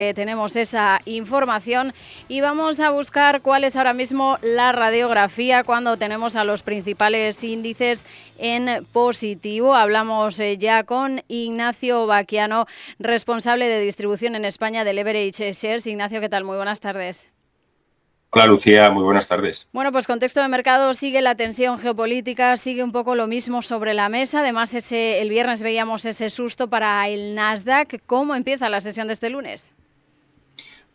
Tenemos esa información y vamos a buscar cuál es ahora mismo la radiografía cuando tenemos a los principales índices en positivo. Hablamos ya con Ignacio Baquiano, responsable de distribución en España de Leverage Shares. Ignacio, ¿qué tal? Muy buenas tardes. Hola Lucía, muy buenas tardes. Bueno, pues contexto de mercado, sigue la tensión geopolítica, sigue un poco lo mismo sobre la mesa. Además, el viernes veíamos ese susto para el Nasdaq. ¿Cómo empieza la sesión de este lunes?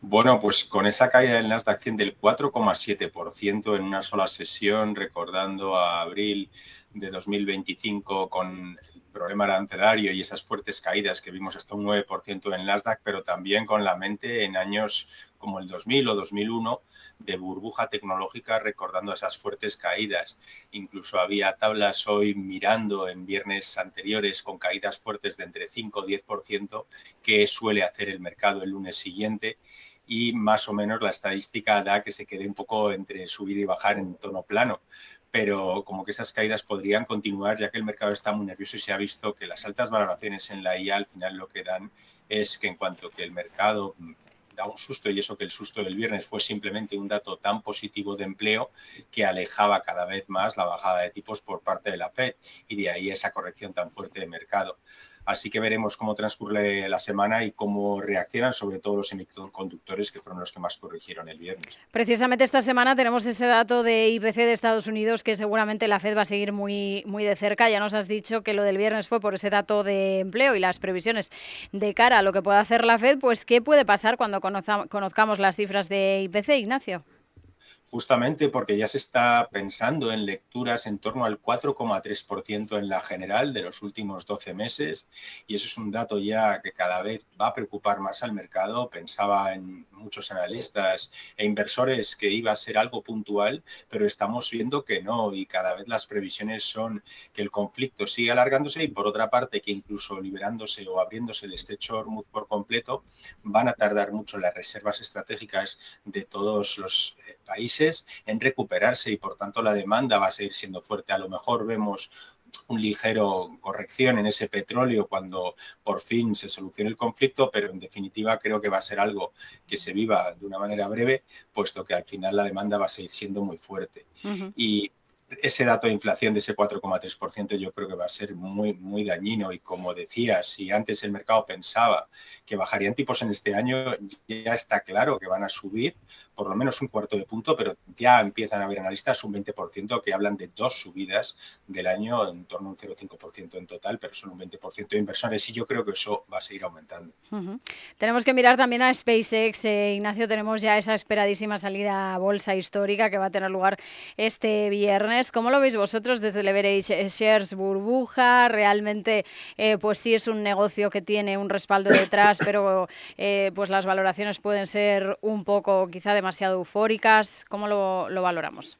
Bueno, pues con esa caída del Nasdaq 100 del 4,7% en una sola sesión, recordando a abril de 2025 con el problema arancelario y esas fuertes caídas que vimos hasta un 9% en Nasdaq, pero también con la mente en años como el 2000 o 2001 de burbuja tecnológica, recordando esas fuertes caídas. Incluso había tablas hoy mirando en viernes anteriores con caídas fuertes de entre 5 o 10% que suele hacer el mercado el lunes siguiente. Y más o menos la estadística da que se quede un poco entre subir y bajar en tono plano, pero como que esas caídas podrían continuar ya que el mercado está muy nervioso y se ha visto que las altas valoraciones en la IA al final lo que dan es que en cuanto que el mercado da un susto, y eso que el susto del viernes fue simplemente un dato tan positivo de empleo que alejaba cada vez más la bajada de tipos por parte de la Fed, y de ahí esa corrección tan fuerte de mercado. Así que veremos cómo transcurre la semana y cómo reaccionan, sobre todo los semiconductores, que fueron los que más corrigieron el viernes. Precisamente esta semana tenemos ese dato de IPC de Estados Unidos que seguramente la Fed va a seguir muy de cerca. Ya nos has dicho que lo del viernes fue por ese dato de empleo y las previsiones de cara a lo que pueda hacer la Fed. Pues, ¿qué puede pasar cuando conozcamos las cifras de IPC, Ignacio? Justamente porque ya se está pensando en lecturas en torno al 4,3% en la general de los últimos 12 meses, y eso es un dato ya que cada vez va a preocupar más al mercado. Pensaba en muchos analistas e inversores que iba a ser algo puntual, pero estamos viendo que no, y cada vez las previsiones son que el conflicto sigue alargándose y, por otra parte, que incluso liberándose o abriéndose el estrecho Hormuz por completo, van a tardar mucho las reservas estratégicas de todos los países en recuperarse, y por tanto la demanda va a seguir siendo fuerte. A lo mejor vemos un ligero corrección en ese petróleo cuando por fin se solucione el conflicto, pero en definitiva creo que va a ser algo que se viva de una manera breve, puesto que al final la demanda va a seguir siendo muy fuerte. Uh-huh. Y ese dato de inflación de ese 4,3% yo creo que va a ser muy dañino, y como decía, si antes el mercado pensaba que bajarían tipos en este año, ya está claro que van a subir por lo menos un cuarto de punto, pero ya empiezan a haber analistas un 20% que hablan de dos subidas del año, en torno a un 0,5% en total, pero son un 20% de inversores, y yo creo que eso va a seguir aumentando. Uh-huh. Tenemos que mirar también a SpaceX. Ignacio, tenemos ya esa esperadísima salida a bolsa histórica que va a tener lugar este viernes. ¿Cómo lo veis vosotros desde Leverage Shares? ¿Burbuja? ¿Realmente pues sí es un negocio que tiene un respaldo detrás, pero pues las valoraciones pueden ser un poco quizá demasiado eufóricas? ¿Cómo lo valoramos?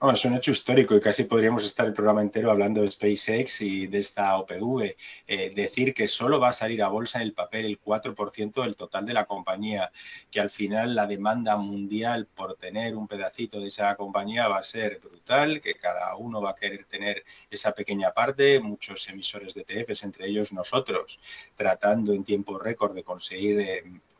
Bueno, es un hecho histórico y casi podríamos estar el programa entero hablando de SpaceX y de esta OPV. Decir que solo va a salir a bolsa en el papel el 4% del total de la compañía, que al final la demanda mundial por tener un pedacito de esa compañía va a ser brutal, que cada uno va a querer tener esa pequeña parte, muchos emisores de ETFs, entre ellos nosotros, tratando en tiempo récord de conseguir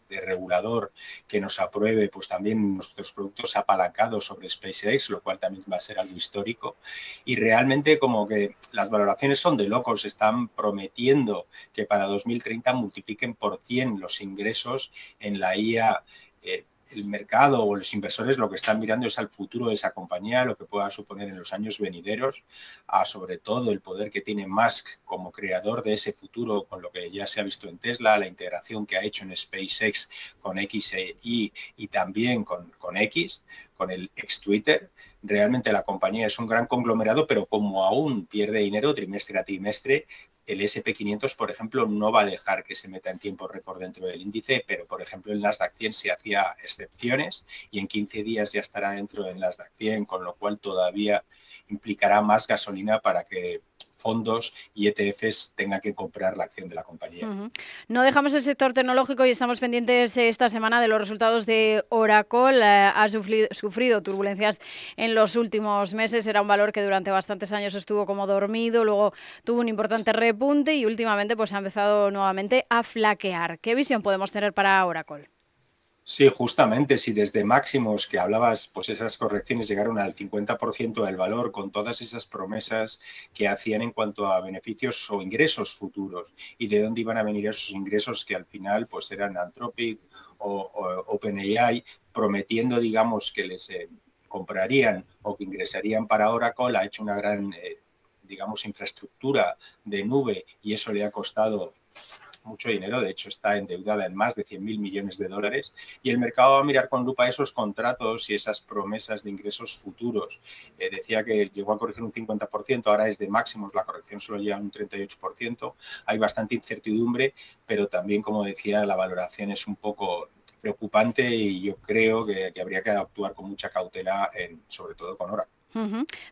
de regulador que nos apruebe pues también nuestros productos apalancados sobre SpaceX, lo cual también va a ser algo histórico. Y realmente como que las valoraciones son de locos, están prometiendo que para 2030 multipliquen por 100 los ingresos en la IA. El mercado o los inversores lo que están mirando es al futuro de esa compañía, lo que pueda suponer en los años venideros, a sobre todo el poder que tiene Musk como creador de ese futuro, con lo que ya se ha visto en Tesla, la integración que ha hecho en SpaceX con XAI y también con X, con el ex Twitter. Realmente la compañía es un gran conglomerado, pero como aún pierde dinero trimestre a trimestre, el SP500, por ejemplo, no va a dejar que se meta en tiempo récord dentro del índice, pero, por ejemplo, en Nasdaq 100 se hacía excepciones y en 15 días ya estará dentro del Nasdaq 100, con lo cual todavía implicará más gasolina para que fondos y ETFs tengan que comprar la acción de la compañía. Uh-huh. No dejamos el sector tecnológico y estamos pendientes esta semana de los resultados de Oracle. Ha sufrido turbulencias en los últimos meses. Era un valor que durante bastantes años estuvo como dormido, luego tuvo un importante repunte y últimamente pues ha empezado nuevamente a flaquear. ¿Qué visión podemos tener para Oracle? Sí, justamente, si desde máximos que hablabas, pues esas correcciones llegaron al 50% del valor con todas esas promesas que hacían en cuanto a beneficios o ingresos futuros y de dónde iban a venir esos ingresos que al final pues eran Anthropic o OpenAI prometiendo, digamos, que les comprarían o que ingresarían para Oracle, ha hecho una gran, digamos, infraestructura de nube y eso le ha costado mucho dinero, de hecho está endeudada en más de 100.000 millones de dólares y el mercado va a mirar con lupa esos contratos y esas promesas de ingresos futuros. Decía que llegó a corregir un 50%, ahora es de máximos, la corrección solo llega a un 38%, hay bastante incertidumbre, pero también, como decía, la valoración es un poco preocupante y yo creo que habría que actuar con mucha cautela, sobre todo con Oracle.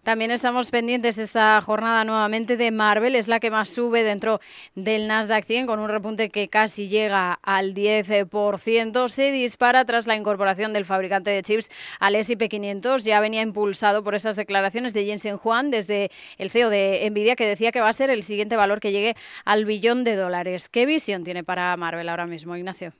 También estamos pendientes esta jornada nuevamente de Marvel, es la que más sube dentro del Nasdaq 100 con un repunte que casi llega al 10%. Se dispara tras la incorporación del fabricante de chips al S&P 500. Ya venía impulsado por esas declaraciones de Jensen Huang desde el CEO de Nvidia, que decía que va a ser el siguiente valor que llegue al billón de dólares. ¿Qué visión tiene para Marvel ahora mismo, Ignacio?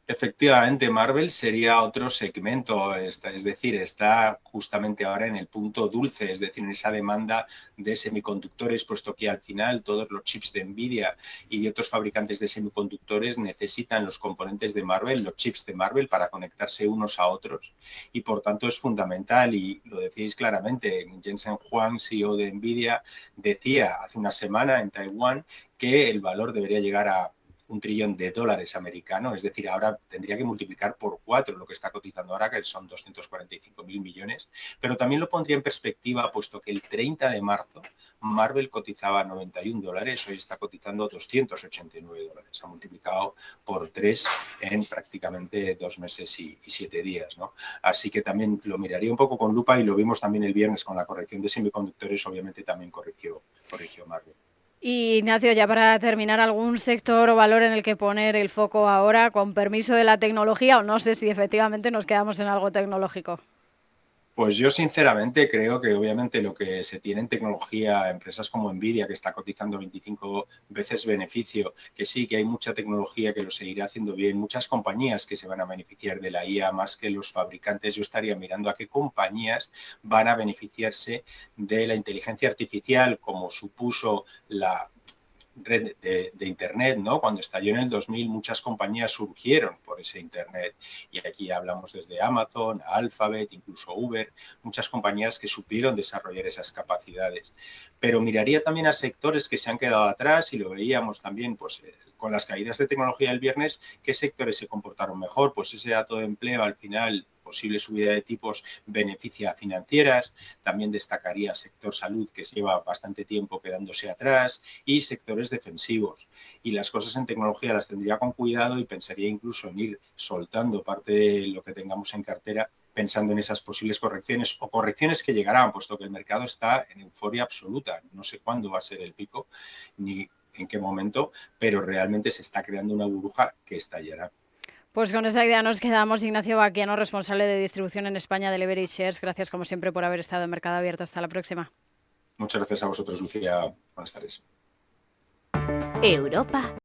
Efectivamente, Marvel sería otro segmento, es decir, está justamente ahora en el punto dulce, es decir, en esa demanda de semiconductores, puesto que al final todos los chips de Nvidia y de otros fabricantes de semiconductores necesitan los componentes de Marvel, los chips de Marvel, para conectarse unos a otros y por tanto es fundamental y lo decís claramente. Jensen Huang, CEO de Nvidia, decía hace una semana en Taiwán que el valor debería llegar a $1 trillón americanos, es decir, ahora tendría que multiplicar por 4 lo que está cotizando ahora, que son 245.000 millones, pero también lo pondría en perspectiva, puesto que el 30 de marzo Marvel cotizaba $91, hoy está cotizando $289, ha multiplicado por 3 en prácticamente 2 meses y 7 días, ¿no? Así que también lo miraría un poco con lupa y lo vimos también el viernes con la corrección de semiconductores, obviamente también corrigió Marvel. Y Ignacio, ya para terminar, ¿algún sector o valor en el que poner el foco ahora, con permiso de la tecnología, o no sé si efectivamente nos quedamos en algo tecnológico? Pues yo sinceramente creo que obviamente lo que se tiene en tecnología, empresas como Nvidia, que está cotizando 25 veces beneficio, que sí, que hay mucha tecnología que lo seguirá haciendo bien, muchas compañías que se van a beneficiar de la IA más que los fabricantes. Yo estaría mirando a qué compañías van a beneficiarse de la inteligencia artificial, como supuso la red de Internet, ¿no? Cuando estalló en el 2000, muchas compañías surgieron por ese Internet. Y aquí hablamos desde Amazon, Alphabet, incluso Uber, muchas compañías que supieron desarrollar esas capacidades. Pero miraría también a sectores que se han quedado atrás y lo veíamos también, pues, con las caídas de tecnología el viernes, ¿qué sectores se comportaron mejor? Pues ese dato de empleo al final, posible subida de tipos, beneficia a financieras. También destacaría sector salud, que lleva bastante tiempo quedándose atrás, y sectores defensivos. Y las cosas en tecnología las tendría con cuidado y pensaría incluso en ir soltando parte de lo que tengamos en cartera, pensando en esas posibles correcciones o correcciones que llegarán, puesto que el mercado está en euforia absoluta. No sé cuándo va a ser el pico ni en qué momento, pero realmente se está creando una burbuja que estallará. Pues con esa idea nos quedamos. Ignacio Baquiano, responsable de distribución en España de Leverage Shares. Gracias, como siempre, por haber estado en Mercado Abierto. Hasta la próxima. Muchas gracias a vosotros, Lucía. Buenas tardes. Europa